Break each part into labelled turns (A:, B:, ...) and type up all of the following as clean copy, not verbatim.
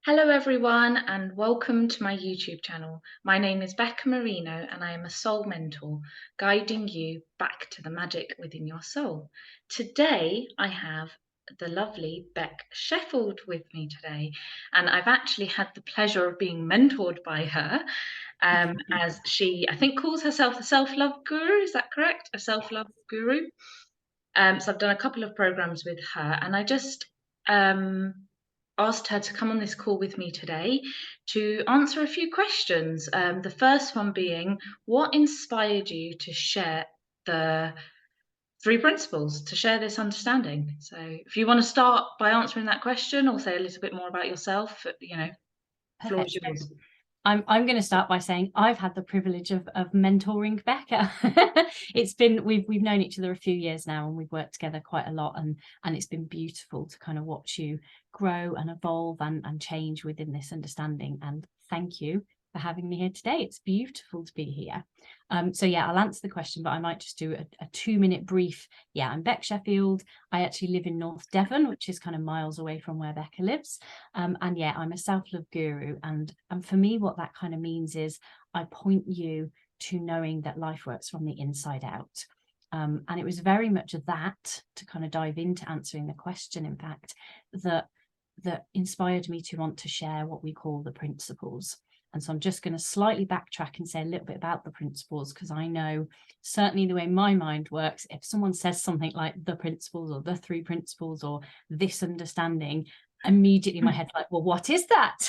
A: Hello, everyone, and welcome to my YouTube channel. My name is Becca Marino, and I am a soul mentor, guiding you back to the magic within your soul. Today, I have the lovely Bec Sheffield with me today, and I've actually had the pleasure of being mentored by her, as she, I think, calls herself a self-love guru. Is that correct? A self-love guru. So I've done a couple of programs with her, and I just asked her to come on this call with me today to answer a few questions. The first one being, what inspired you to share the three principles, to share this understanding? So if you want to start by answering that question or say a little bit more about yourself, floor is
B: Perfect.
A: yours.
B: I'm going to start by saying I've had the privilege of mentoring Becca. We've known each other a few years now, and we've worked together quite a lot, and it's been beautiful to kind of watch you grow and evolve and change within this understanding. And thank you for having me here today. It's beautiful to be here. So yeah, I'll answer the question, but I might just do a 2-minute brief. Yeah, I'm Bec Sheffield. I actually live in North Devon, which is kind of miles away from where Becca lives. And yeah, I'm a self-love guru. And for me, what that kind of means is I point you to knowing that life works from the inside out. And it was very much that, to kind of dive into answering the question, in fact, that inspired me to want to share what we call the principles. And so I'm just going to slightly backtrack and say a little bit about the principles, because I know certainly the way my mind works, if someone says something like the principles or the three principles or this understanding, immediately my head's like, well, what is that?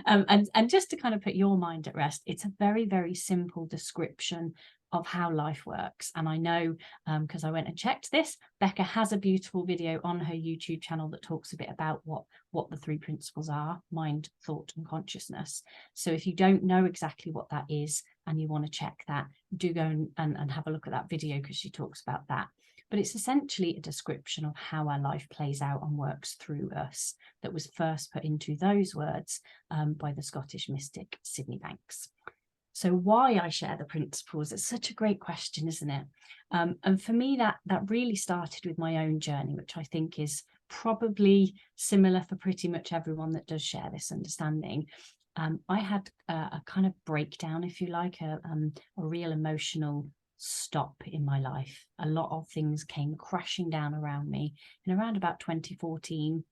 B: And just to kind of put your mind at rest, it's a very, very simple description of how life works. And I know, because I went and checked this, Becca has a beautiful video on her YouTube channel that talks a bit about what the three principles are: mind, thought, and consciousness. So if you don't know exactly what that is and you want to check that, do go and have a look at that video, because she talks about that. But it's essentially a description of how our life plays out and works through us, that was first put into those words by the Scottish mystic Sydney Banks. So why I share the principles, it's such a great question, isn't it? And for me, that really started with my own journey, which I think is probably similar for pretty much everyone that does share this understanding. I had a kind of breakdown, if you like, a real emotional stop in my life. A lot of things came crashing down around me in around about 2014.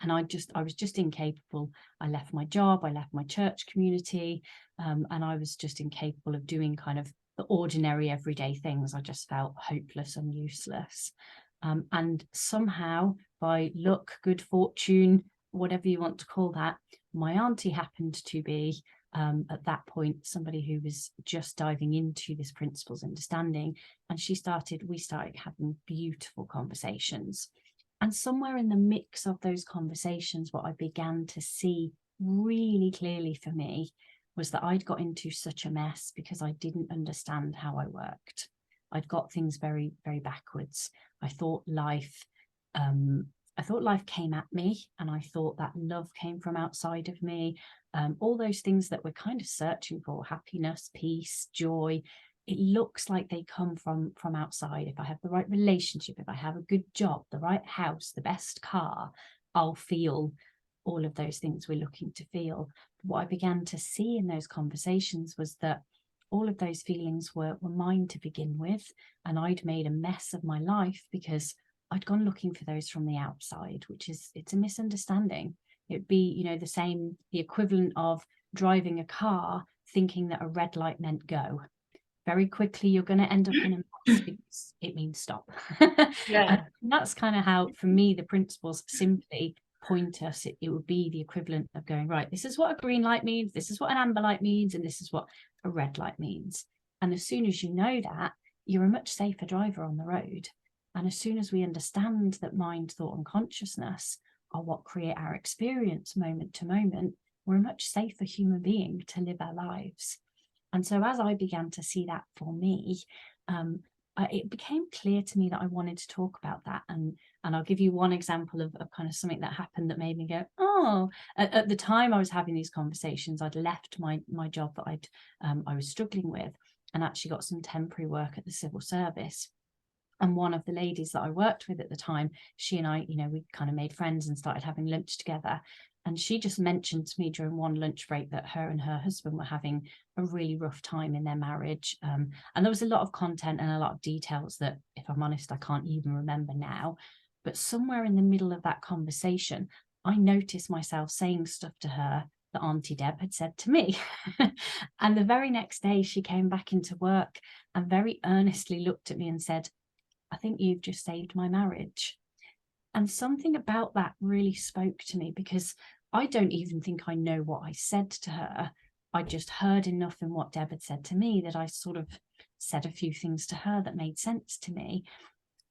B: And I was just incapable. I left my job, I left my church community, and I was just incapable of doing kind of the ordinary everyday things. I just felt hopeless and useless. And somehow, by luck, good fortune, whatever you want to call that, my auntie happened to be, at that point, somebody who was just diving into this principles understanding. And we started having beautiful conversations. And somewhere in the mix of those conversations, what I began to see really clearly for me was that I'd got into such a mess because I didn't understand how I worked. I'd got things very, very backwards. I thought life came at me, and I thought that love came from outside of me. All those things that we're kind of searching for: happiness, peace, joy. It looks like they come from outside. If I have the right relationship, if I have a good job, the right house, the best car, I'll feel all of those things we're looking to feel. What I began to see in those conversations was that all of those feelings were mine to begin with, and I'd made a mess of my life because I'd gone looking for those from the outside, it's a misunderstanding. It'd be, the equivalent of driving a car thinking that a red light meant go. Very quickly you're going to end up in a mess because it means stop.
A: Yeah.
B: And that's kind of how, for me, the principles simply point us. It would be the equivalent of going, right, this is what a green light means, this is what an amber light means, and this is what a red light means. And as soon as you know that, you're a much safer driver on the road. And as soon as we understand that mind, thought, and consciousness are what create our experience moment to moment, we're a much safer human being to live our lives. And so as I began to see that for me, it became clear to me that I wanted to talk about that. And I'll give you one example of kind of something that happened that made me go, oh. At the time I was having these conversations, I'd left my job that I was struggling with, and actually got some temporary work at the civil service. And one of the ladies that I worked with at the time, she and I, we kind of made friends and started having lunch together. And she just mentioned to me during one lunch break that her and her husband were having a really rough time in their marriage. And there was a lot of content and a lot of details that, if I'm honest, I can't even remember now. But somewhere in the middle of that conversation, I noticed myself saying stuff to her that Auntie Deb had said to me. And the very next day, she came back into work and very earnestly looked at me and said, "I think you've just saved my marriage." And something about that really spoke to me, because I don't even think I know what I said to her. I just heard enough in what Deb had said to me that I sort of said a few things to her that made sense to me.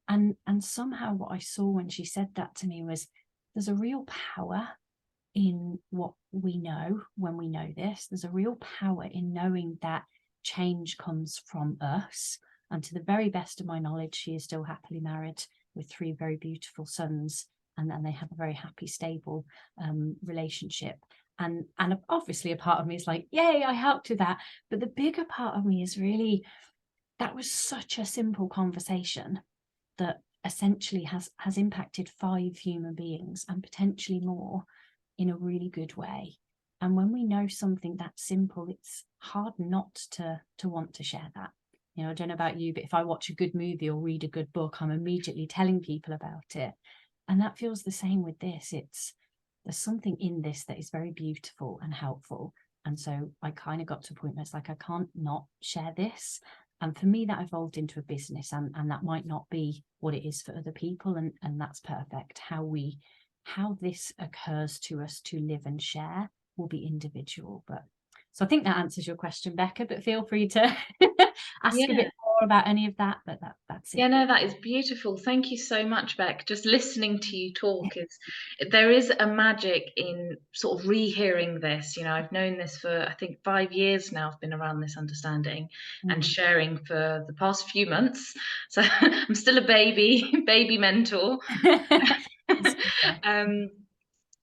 B: And somehow what I saw when she said that to me was, there's a real power in what we know when we know this. There's a real power in knowing that change comes from us. And to the very best of my knowledge, she is still happily married with 3 very beautiful sons, and then they have a very happy, stable relationship. And obviously a part of me is like, yay, I helped with that. But the bigger part of me is really, that was such a simple conversation that essentially has impacted 5 human beings and potentially more in a really good way. And when we know something that simple, it's hard not to want to share that. I don't know about you, but if I watch a good movie or read a good book, I'm immediately telling people about it. And that feels the same with this. There's something in this that is very beautiful and helpful. And so I kind of got to a point where it's like, I can't not share this. And for me, that evolved into a business, and that might not be what it is for other people. And that's perfect. How this occurs to us to live and share will be individual. But so I think that answers your question, Becca, but feel free to ask a
A: Yeah.
B: bit more about any of that. But that's it.
A: Yeah, no, that is beautiful. Thank you so much, Beck. Just listening to you talk is, there is a magic in sort of rehearing this. I've known this for, I think, 5 years now. I've been around this understanding and sharing for the past few months. So I'm still a baby mentor. um,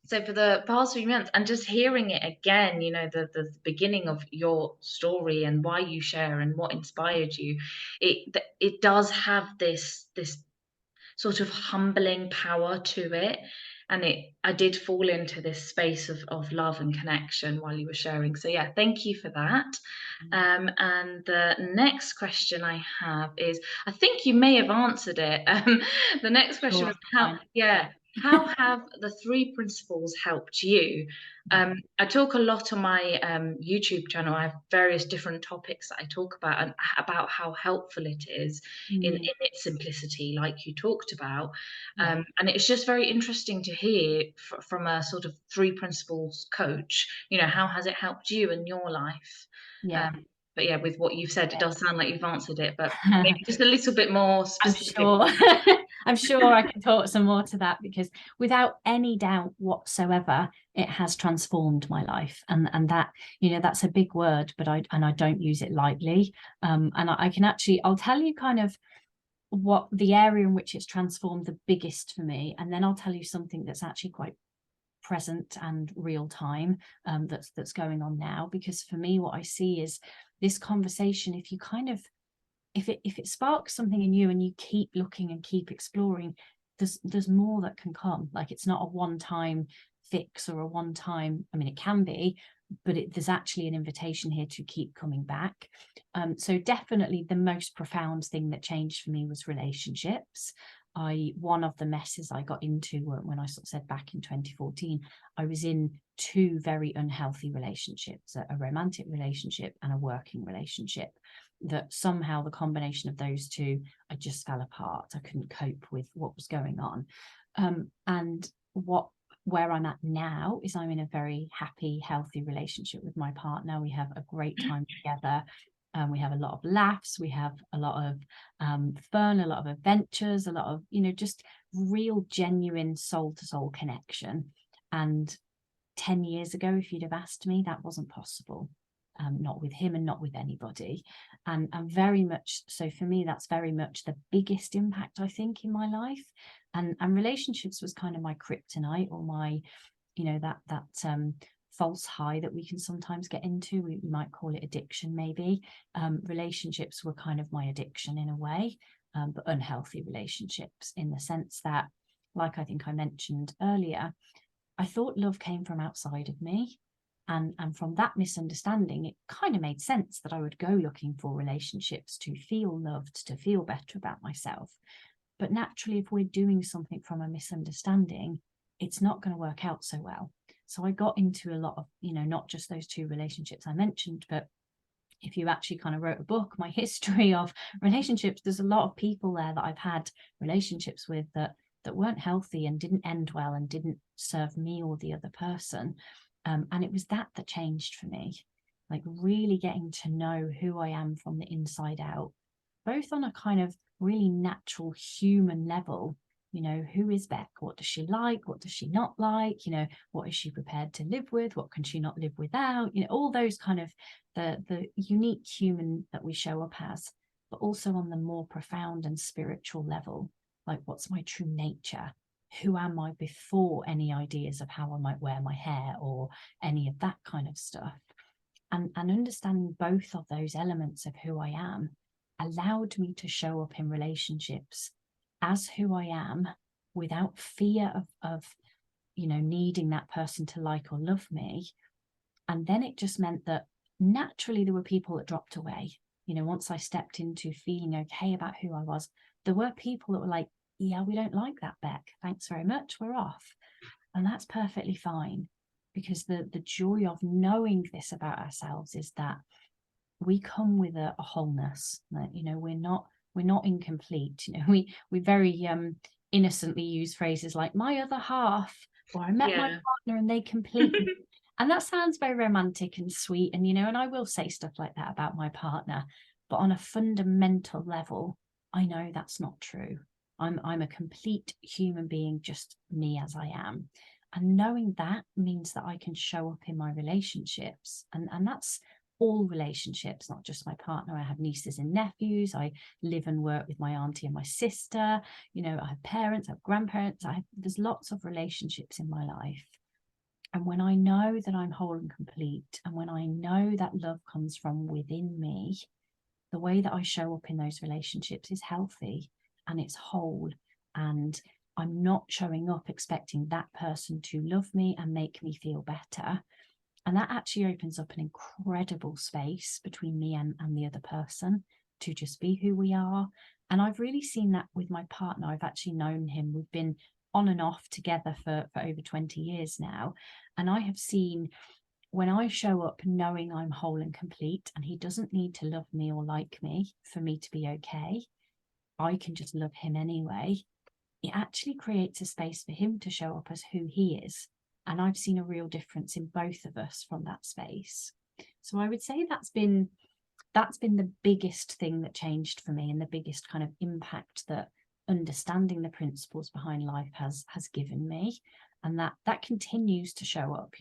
A: so for the past few months, and just hearing it again, the beginning of your story and why you share and what inspired you, it does have this sort of humbling power to it. And I did fall into this space of love and connection while you were sharing. So yeah, thank you for that. And the next question I have is, I think you may have answered it. The next question
B: Sure,
A: was, how,
B: fine.
A: yeah, how have the 3 principles helped you?
B: Yeah.
A: I talk a lot on my YouTube channel. I have various different topics that I talk about, and about how helpful it is in its simplicity, like you talked about.
B: Yeah.
A: And it's just very interesting to hear from a sort of 3 principles coach, how has it helped you in your life?
B: Yeah.
A: But yeah, with what you've said, it does sound like you've answered it, but
B: Yeah.
A: maybe just a little bit more
B: I'm
A: specific.
B: sure. I'm sure I can talk some more to that, because without any doubt whatsoever, it has transformed my life. And that, that's a big word, but I don't use it lightly. And I can actually, I'll tell you kind of what the area in which it's transformed the biggest for me, and then I'll tell you something that's actually quite present and real time, that's going on now. Because for me, what I see is this conversation, if you kind of, if it sparks something in you and you keep looking and keep exploring, there's more that can come. Like, it's not a one-time fix or a one-time, I mean, it can be, but there's actually an invitation here to keep coming back. So definitely the most profound thing that changed for me was relationships. One of the messes I got into when I sort of said back in 2014, I was in 2 very unhealthy relationships, a romantic relationship and a working relationship, that somehow the combination of those 2, I just fell apart. I couldn't cope with what was going on. And where I'm at now is I'm in a very happy, healthy relationship with my partner. We have a great time together. We have a lot of laughs. We have a lot of fun, a lot of adventures, a lot of, just real, genuine soul-to-soul connection. And 10 years ago, if you'd have asked me, that wasn't possible. Not with him and not with anybody. And very much so for me, that's very much the biggest impact, I think, in my life. And relationships was kind of my kryptonite, or my, that false high that we can sometimes get into. We might call it addiction, maybe. Relationships were kind of my addiction in a way. but unhealthy relationships, in the sense that, like I think I mentioned earlier, I thought love came from outside of me. And from that misunderstanding, it kind of made sense that I would go looking for relationships to feel loved, to feel better about myself. But naturally, if we're doing something from a misunderstanding, it's not going to work out so well. So I got into a lot of, not just those two relationships I mentioned, but if you actually kind of wrote a book, my history of relationships, there's a lot of people there that I've had relationships with that weren't healthy and didn't end well and didn't serve me or the other person. And it was that changed for me, like really getting to know who I am from the inside out, both on a kind of really natural human level. Who is Bec? What does she like? What does she not like? What is she prepared to live with? What can she not live without? All those kind of the unique human that we show up as, but also on the more profound and spiritual level, like what's my true nature? Who am I before any ideas of how I might wear my hair or any of that kind of stuff? And understanding both of those elements of who I am allowed me to show up in relationships as who I am, without fear of needing that person to like or love me. And then it just meant that naturally there were people that dropped away. Once I stepped into feeling okay about who I was, there were people that were like, yeah, we don't like that, Bec. Thanks very much. We're off. And that's perfectly fine, because the joy of knowing this about ourselves is that we come with a wholeness. That, we're not incomplete. We very innocently use phrases like "my other half," or "I met my
A: Yeah.
B: partner and they complete me." And that sounds very romantic and sweet, and I will say stuff like that about my partner, but on a fundamental level, I know that's not true. I'm a complete human being, just me as I am. And knowing that means that I can show up in my relationships, and that's all relationships, not just my partner. I have nieces and nephews. I live and work with my auntie and my sister. I have parents, I have grandparents. There's lots of relationships in my life. And when I know that I'm whole and complete, and when I know that love comes from within me, the way that I show up in those relationships is healthy and it's whole. And I'm not showing up expecting that person to love me and make me feel better. And that actually opens up an incredible space between me and the other person to just be who we are. And I've really seen that with my partner. I've actually known him. We've been on and off together for over 20 years now. And I have seen, when I show up knowing I'm whole and complete, and he doesn't need to love me or like me for me to be okay, I can just love him anyway. It actually creates a space for him to show up as who he is. And I've seen a real difference in both of us from that space. So I would say that's been the biggest thing that changed for me, and the biggest kind of impact that understanding the principles behind life has given me. And that continues to show up.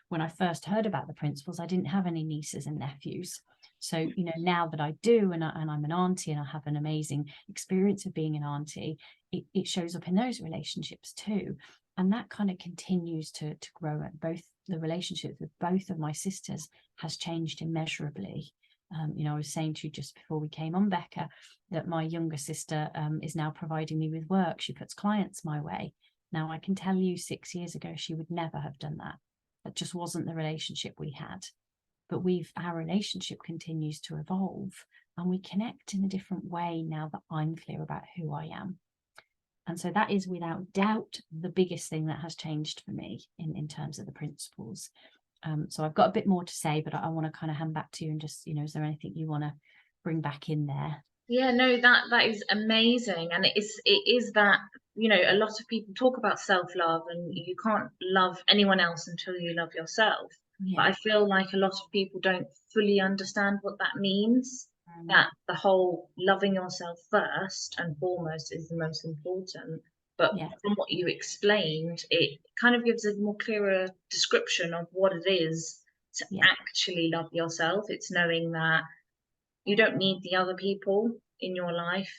B: When I first heard about the principles, I didn't have any nieces and nephews. So now that I do, and I'm an auntie, and I have an amazing experience of being an auntie, it shows up in those relationships too. And that kind of continues to grow. At both the relationships with both of my sisters has changed immeasurably. I was saying to you just before we came on, Becca, that my younger sister is now providing me with work. She puts clients my way. Now, I can tell you 6 years ago, she would never have done that. That just wasn't the relationship we had. But our relationship continues to evolve, and we connect in a different way now that I'm clear about who I am. And so that is without doubt the biggest thing that has changed for me in terms of the principles. So I've got a bit more to say, but I want to kind of hand back to you and just, is there anything you want to bring back in there?
A: Yeah, no, that is amazing. And it is that, a lot of people talk about self-love, and you can't love anyone else until you love yourself. But
B: Yeah.
A: I feel like a lot of people don't fully understand what that means.
B: Um,
A: That the whole loving yourself first and foremost is the most important. But
B: yeah.
A: from what you explained, it kind of gives a more clearer description of what it is to
B: Yeah.
A: actually love yourself. It's knowing that you don't need the other people in your life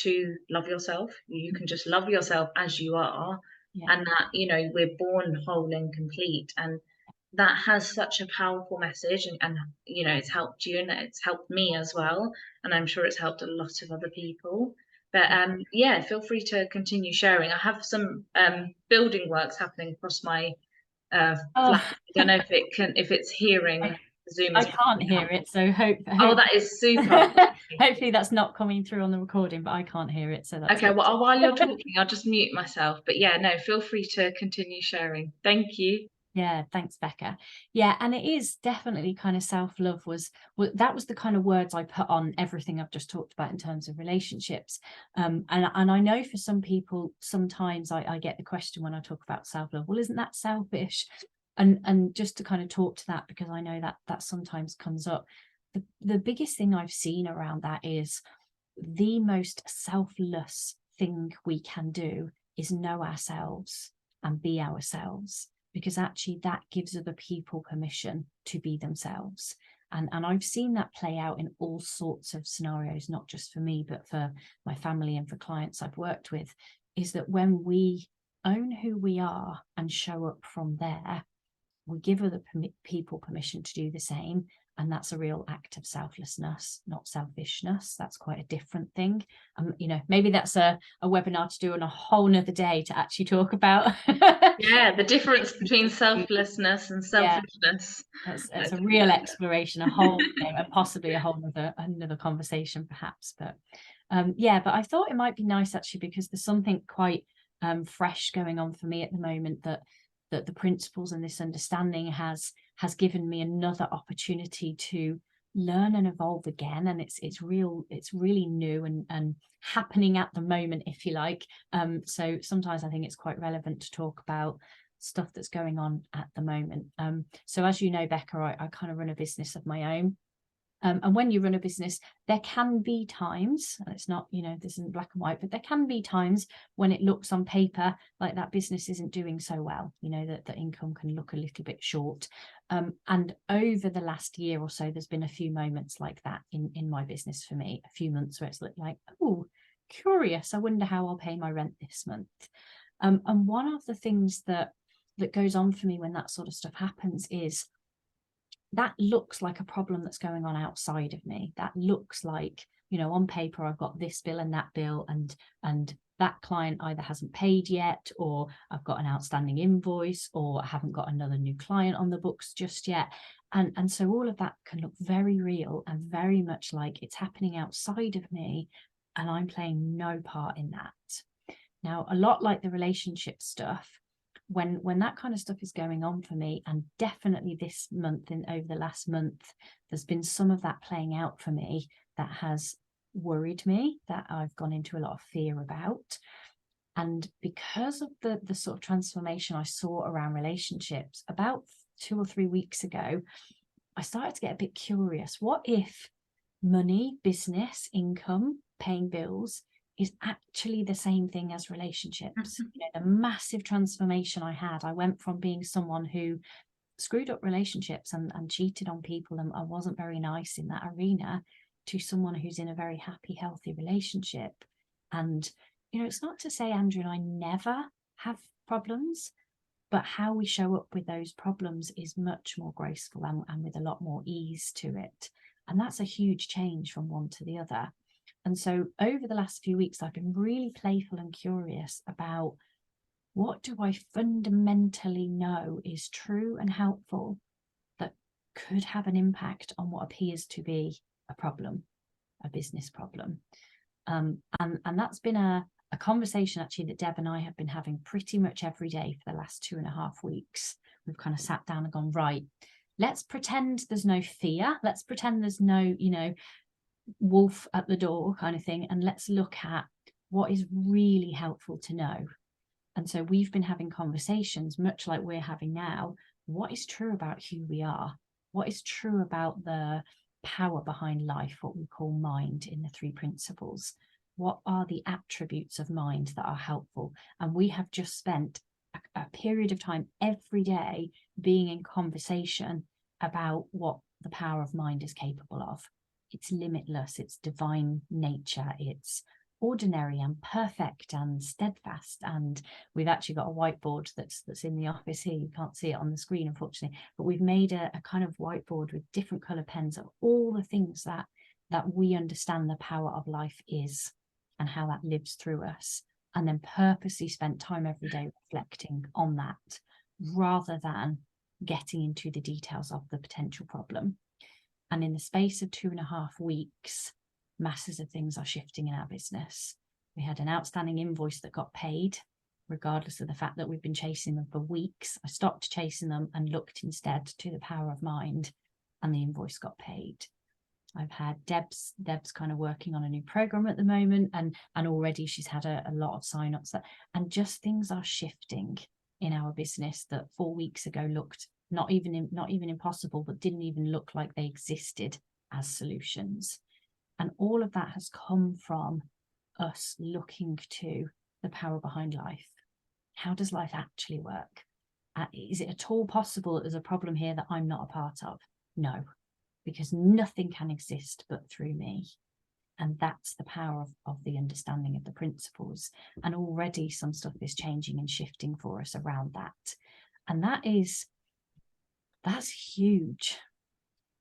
A: to love yourself. You can just love yourself as you are,
B: Yeah.
A: and that, we're born whole and complete. And that has such a powerful message, and it's helped you and it's helped me as well. And I'm sure it's helped a lot of other people. But yeah, feel free to continue sharing. I have some building works happening across my flat.
B: Oh,
A: I don't know if it's hearing Zoom
B: I
A: is
B: can't
A: breaking
B: hear
A: up.
B: it, so
A: Oh, that is super.
B: hopefully that's not coming through on the recording, but I can't hear it, so that's
A: Okay,
B: good.
A: well, while you're talking, I'll just mute myself. But yeah, no, feel free to continue sharing. Thank you.
B: Yeah, thanks, Becca. Yeah, and it is definitely kind of self-love that was the kind of words I put on everything I've just talked about in terms of relationships. And I know for some people, sometimes I get the question when I talk about self-love, well, isn't that selfish? And just to kind of talk to that, because I know that sometimes comes up. The biggest thing I've seen around that is the most selfless thing we can do is know ourselves and be ourselves, because actually that gives other people permission to be themselves. And I've seen that play out in all sorts of scenarios, not just for me, but for my family and for clients I've worked with, is that when we own who we are and show up from there, we give other people permission to do the same. And that's a real act of selflessness, not selfishness. That's quite a different thing. Maybe that's a webinar to do on a whole nother day to actually talk about.
A: Yeah, the difference between selflessness and
B: Yeah,
A: selfishness.
B: that's a real exploration, a whole, and possibly a whole another conversation perhaps. But yeah, but I thought it might be nice actually, because there's something quite fresh going on for me at the moment, that the principles and this understanding has given me another opportunity to learn and evolve again. And it's really new and happening at the moment, if you like. So sometimes I think it's quite relevant to talk about stuff that's going on at the moment. So as you know, Becca, I kind of run a business of my own. And when you run a business, there can be times, and it's not, this isn't black and white, but there can be times when it looks on paper like that business isn't doing so well, that the income can look a little bit short. And over the last year or so, there's been a few moments like that in my business for me, a few months where it's looked like, oh, curious, I wonder how I'll pay my rent this month. And one of the things that goes on for me when that sort of stuff happens is that looks like a problem that's going on outside of me. That looks like, on paper, I've got this bill and that bill, and that client either hasn't paid yet, or I've got an outstanding invoice, or I haven't got another new client on the books just yet. And so all of that can look very real and very much like it's happening outside of me, and I'm playing no part in that. Now, a lot like the relationship stuff, when that kind of stuff is going on for me, and definitely this month and over the last month, there's been some of that playing out for me that has worried me, that I've gone into a lot of fear about. And because of the sort of transformation I saw around relationships about 2 or 3 weeks ago, I started to get a bit curious. What if money, business, income, paying bills is actually the same thing as relationships? The massive transformation I had. I went from being someone who screwed up relationships and cheated on people, and I wasn't very nice in that arena, to someone who's in a very happy, healthy relationship. And, it's not to say Andrew and I never have problems, but how we show up with those problems is much more graceful and with a lot more ease to it. And that's a huge change from one to the other. And so over the last few weeks, I've been really playful and curious about, what do I fundamentally know is true and helpful that could have an impact on what appears to be a problem, a business problem. And that's been a conversation actually that Deb and I have been having pretty much every day for the last 2.5 weeks. We've kind of sat down and gone, right, let's pretend there's no fear. Let's pretend there's no, wolf at the door kind of thing. And let's look at what is really helpful to know. And so we've been having conversations, much like we're having now. What is true about who we are? What is true about the power behind life, what we call mind in the 3 principles? What are the attributes of mind that are helpful? And we have just spent a period of time every day being in conversation about what the power of mind is capable of. It's limitless, it's divine nature, it's ordinary and perfect and steadfast. And we've actually got a whiteboard that's in the office here. You can't see it on the screen, unfortunately, but we've made a kind of whiteboard with different color pens of all the things that we understand the power of life is. and how that lives through us, and then purposely spent time every day reflecting on that rather than getting into the details of the potential problem. And in the space of 2.5 weeks, masses of things are shifting in our business. We had an outstanding invoice that got paid, regardless of the fact that we've been chasing them for weeks. I stopped chasing them and looked instead to the power of mind, and the invoice got paid. I've had Deb's kind of working on a new program at the moment, and already she's had a lot of sign-ups, and just things are shifting in our business that 4 weeks ago looked not even impossible, but didn't even look like they existed as solutions. And all of that has come from us looking to the power behind life. How does life actually work? Is it at all possible that there's a problem here that I'm not a part of? No, because nothing can exist but through me. And that's the power of the understanding of the principles. And already some stuff is changing and shifting for us around that. And that's huge,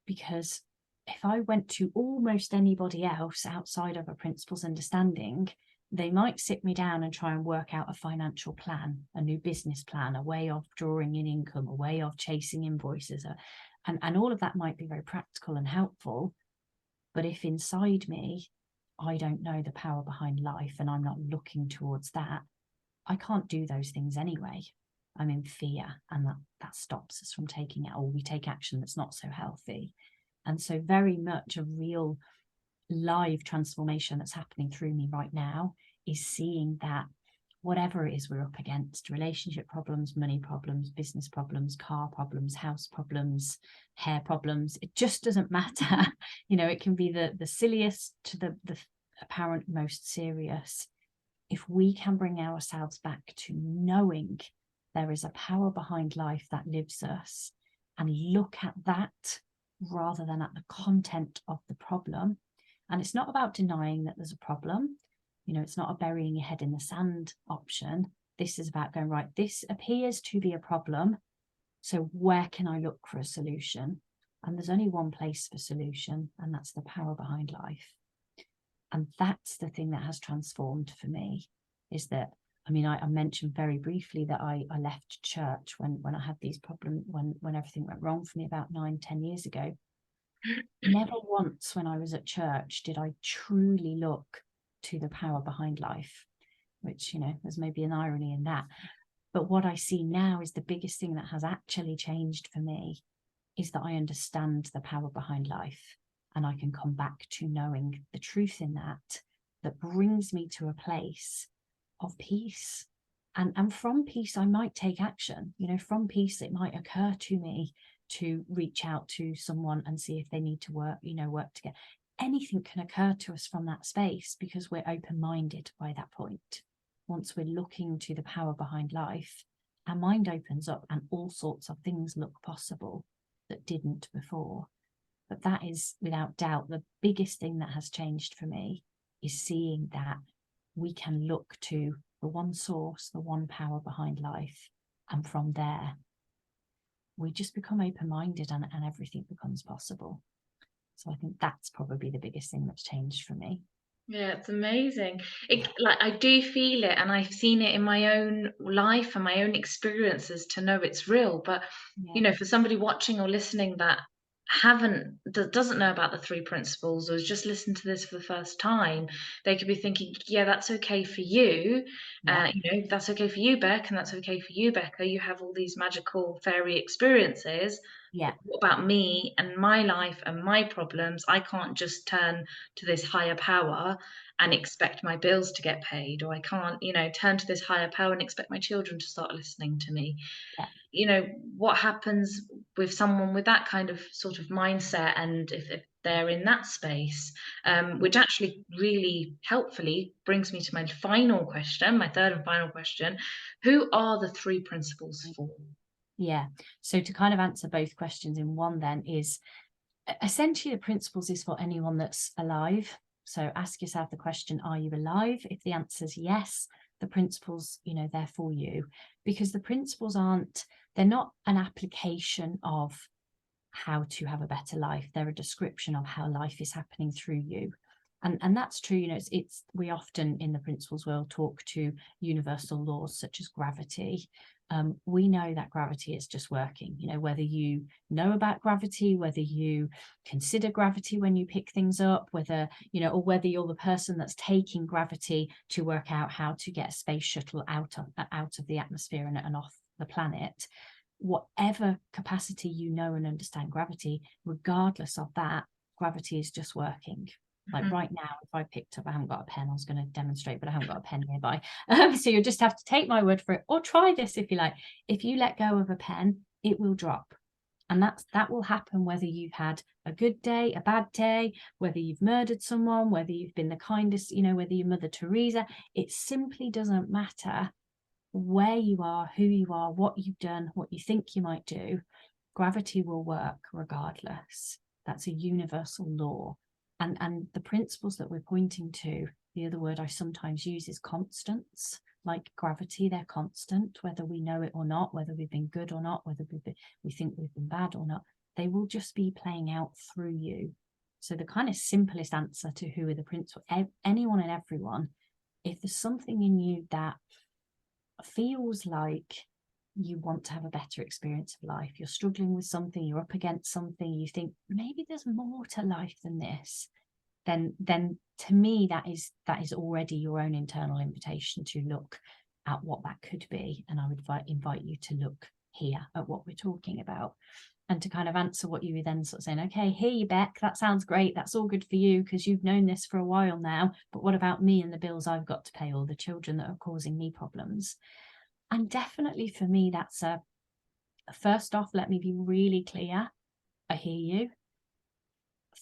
B: because if I went to almost anybody else outside of a principles understanding, they might sit me down and try and work out a financial plan, a new business plan, a way of drawing in income, a way of chasing invoices, and all of that might be very practical and helpful. But if inside me, I don't know the power behind life and I'm not looking towards that, I can't do those things anyway. I'm in fear, and that stops us from taking it, or we take action that's not so healthy. And so very much a real live transformation that's happening through me right now is seeing that whatever it is we're up against, relationship problems, money problems, business problems, car problems, house problems, hair problems, it just doesn't matter. It can be the silliest to the apparent most serious. If we can bring ourselves back to knowing there is a power behind life that lives us, and look at that rather than at the content of the problem. And it's not about denying that there's a problem. It's not a burying your head in the sand option. This is about going, right, this appears to be a problem. So where can I look for a solution? And there's only one place for solution, and that's the power behind life. And that's the thing that has transformed for me, is that, I mentioned very briefly that I left church when I had these problems, when everything went wrong for me about 9-10 years ago. Never once when I was at church did I truly look to the power behind life, which, there's maybe an irony in that. But what I see now is the biggest thing that has actually changed for me is that I understand the power behind life, and I can come back to knowing the truth in that brings me to a place of peace. And from peace, I might take action. From peace, it might occur to me to reach out to someone and see if they need to work together. Anything can occur to us from that space, because we're open-minded by that point. Once we're looking to the power behind life, our mind opens up and all sorts of things look possible that didn't before. But that is, without doubt, the biggest thing that has changed for me, is seeing that we can look to the one source, the one power behind life, and from there we just become open-minded, and everything becomes possible. So I think that's probably the biggest thing that's changed for me.
A: Yeah, it's amazing. I do feel it, and I've seen it in my own life and my own experiences to know it's real. But
B: Yeah,
A: for somebody watching or listening that doesn't know about the three principles, or has just listened to this for the first time, they could be thinking, yeah, that's okay for you.
B: yeah,
A: That's okay for you, Beck, and that's okay for you, Becca. You have all these magical fairy experiences.
B: yeah,
A: What about me and my life and my problems? I can't just turn to this higher power and expect my bills to get paid, or I can't, turn to this higher power and expect my children to start listening to me.
B: yeah,
A: What happens with someone with that kind of sort of mindset, and if they're in that space, which actually really helpfully brings me to my final question, my third and final question: who are the three principles for?
B: yeah. So to kind of answer both questions in one, then, is essentially the principles is for anyone that's alive. So ask yourself the question, are you alive? If the answer is yes, the principles, they're for you, because the principles they're not an application of how to have a better life. They're a description of how life is happening through you. And that's true. It's we often in the principles world talk to universal laws such as gravity. We know that gravity is just working. Whether you know about gravity, whether you consider gravity when you pick things up, whether or whether you're the person that's taking gravity to work out how to get a space shuttle out of the atmosphere and off the planet. Whatever capacity and understand gravity, regardless of that, gravity is just working. Like right now, if I picked up, I haven't got a pen, I was going to demonstrate, but I haven't got a pen nearby. So you'll just have to take my word for it, or try this if you like. If you let go of a pen, it will drop. And that will happen whether you've had a good day, a bad day, whether you've murdered someone, whether you've been the kindest, whether you're Mother Teresa. It simply doesn't matter where you are, who you are, what you've done, what you think you might do. Gravity will work regardless. That's a universal law. And the principles that we're pointing to, the other word I sometimes use is constants. Like gravity, they're constant, whether we know it or not, whether we've been good or not, whether we think we've been bad or not. They will just be playing out through you. So the kind of simplest answer to who are the principles, anyone and everyone, if there's something in you that feels like you want to have a better experience of life, you're struggling with something, you're up against something, you think maybe there's more to life than this, then to me that is already your own internal invitation to look at what that could be. And I would invite you to look here at what we're talking about, and to kind of answer what you were then sort of saying, okay, here you Bec, that sounds great, that's all good for you because you've known this for a while now, but what about me and the bills I've got to pay, or the children that are causing me problems? And definitely for me, that's first off, let me be really clear. I hear you.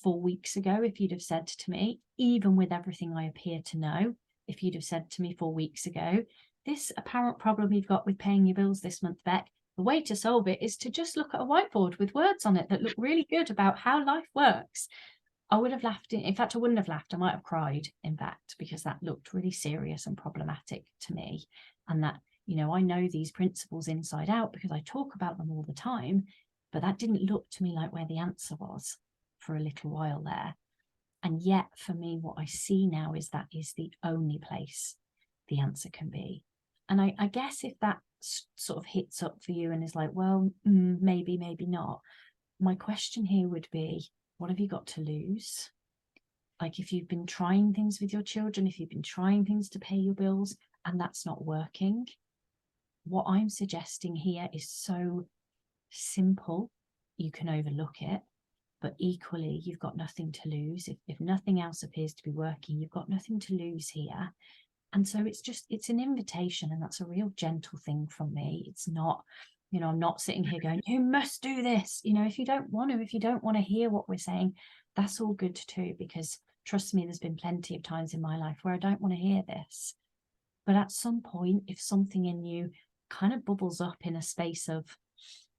B: 4 weeks ago, if you'd have said to me, even with everything I appear to know, if you'd have said to me 4 weeks ago, this apparent problem you've got with paying your bills this month, Bec, the way to solve it is to just look at a whiteboard with words on it that look really good about how life works, I would have laughed. In fact, I wouldn't have laughed. I might have cried, in fact, because that looked really serious and problematic to me. And that, I know these principles inside out because I talk about them all the time, but that didn't look to me like where the answer was for a little while there. And yet for me, what I see now is that is the only place the answer can be. And I guess if that sort of hits up for you and is like, well, maybe, maybe not, my question here would be, what have you got to lose? Like if you've been trying things with your children, if you've been trying things to pay your bills and that's not working, what I'm suggesting here is so simple, you can overlook it, but equally you've got nothing to lose. If nothing else appears to be working, you've got nothing to lose here. And so it's an invitation, and that's a real gentle thing from me. It's not, I'm not sitting here going, you must do this. If you don't want to hear what we're saying, that's all good too, because trust me, there's been plenty of times in my life where I don't want to hear this. But at some point, if something in you kind of bubbles up in a space of,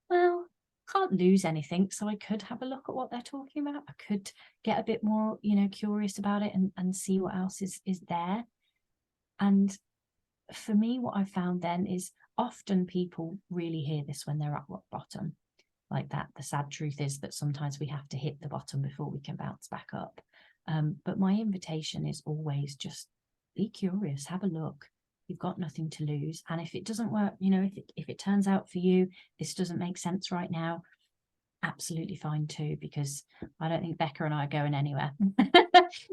B: well, can't lose anything, so I could have a look at what they're talking about. I could get a bit more, curious about it and see what else is there. And for me, what I found then is often people really hear this when they're at rock bottom. Like that, the sad truth is that sometimes we have to hit the bottom before we can bounce back up. But my invitation is always just be curious, have a look. You've got nothing to lose. And if it doesn't work, if it turns out for you, this doesn't make sense right now, absolutely fine too, because I don't think Becca and I are going anywhere.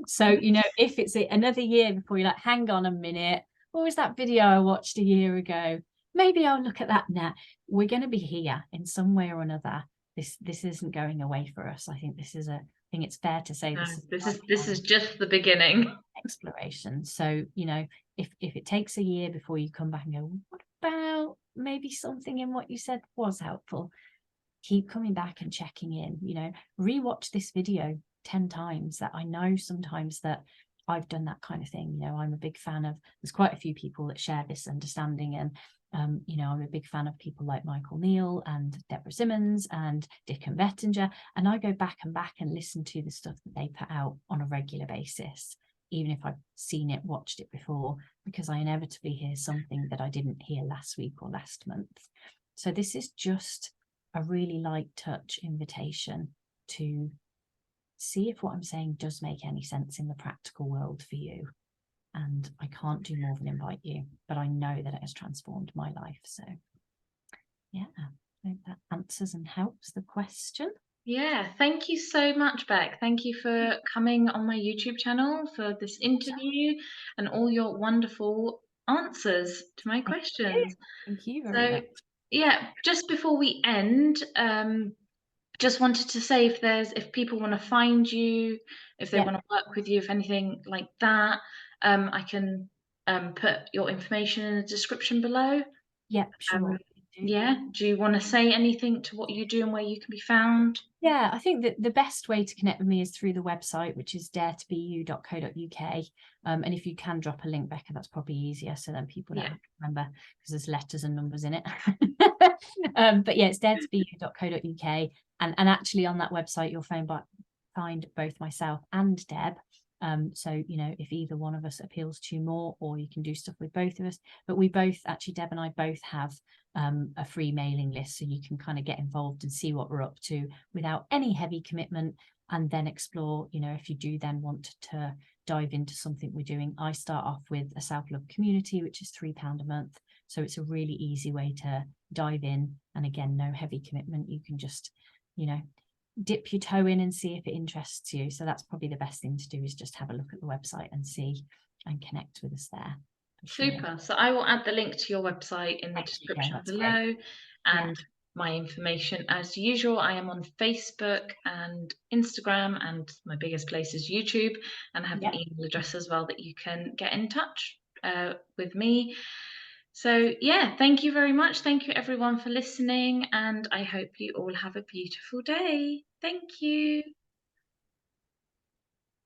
B: So, if it's another year before you're like, hang on a minute, what was that video I watched a year ago? Maybe I'll look at that now. We're going to be here in some way or another. This isn't going away for us. I think I think it's fair to say
A: No,
B: this
A: this is just the beginning.
B: Exploration. So, if it takes a year before you come back and go, what about maybe something in what you said was helpful? Keep coming back and checking in, rewatch this video 10 times. That I know sometimes that I've done that kind of thing. I'm a big fan of, there's quite a few people that share this understanding, and I'm a big fan of people like Michael Neal and Deborah Simmons and Dick and Vettinger, and I go back and listen to the stuff that they put out on a regular basis, even if I've seen it, watched it before, because I inevitably hear something that I didn't hear last week or last month. So this is just a really light touch invitation to see if what I'm saying does make any sense in the practical world for you. And I can't do more than invite you, but I know that it has transformed my life. So yeah, I hope that answers and helps the question.
A: Yeah, thank you so much, Bec. Thank you for coming on my YouTube channel for this interview and all your wonderful answers to my
B: Thank you.
A: questions.
B: Thank you very
A: So,
B: much.
A: yeah, just before we end, just wanted to say if people want to find you, if they
B: Yeah,
A: want to work with you, if anything like that, I can put your information in the description below.
B: yeah,
A: Um,
B: sure. Do.
A: yeah, do you want to say anything to what you do and where you can be found?
B: Yeah, I think that the best way to connect with me is through the website, which is daretobeYou.co.uk. And if you can drop a link, Becca, that's probably easier, so then people don't
A: Yeah,
B: have to remember because there's letters and numbers in it. But yeah, it's daretobeYou.co.uk. And actually on that website, you'll find both myself and Deb. So, you know, if either one of us appeals to you more, or you can do stuff with both of us. But we both, actually, Deb and I both have a free mailing list, so you can kind of get involved and see what we're up to without any heavy commitment, and then explore, you know, if you do then want to dive into something we're doing. I start off with a self-love community, which is £3 a month, so it's a really easy way to dive in, and again, no heavy commitment. You can just, you know, dip your toe in and see if it interests you. So that's probably the best thing to do, is just have a look at the website and see and connect with us there, for sure.
A: super. So I will add the link to your website in the
B: Thank you. Yeah,
A: description
B: that's great.
A: below,
B: Yeah,
A: and my information as usual. I am on Facebook and Instagram, and my biggest place is YouTube, and I have an
B: yeah.
A: email address as well that you can get in touch with me. So, yeah, thank you very much. Thank you, everyone, for listening, and I hope you all have a beautiful day. Thank you.